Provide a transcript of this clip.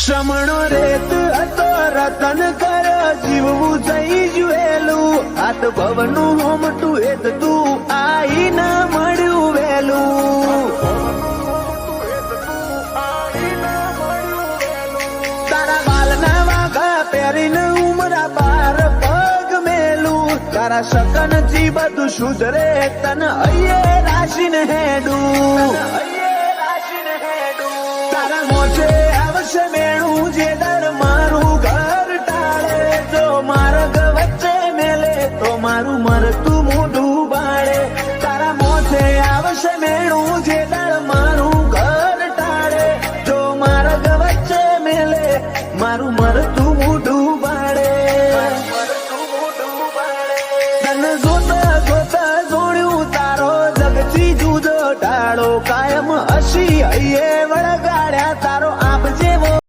સમણો રેત હતો રતન કર જીવવું જઈ જુએલું આત ભવનું હોમટું એત તું આઈ ના મળ્યું વેલું તારા બાલના વાઘા પહેરીને ઉમરા બાર પગ મેલું તારા શકન થી બધું સુધરે તન અયે રાશિને હેડું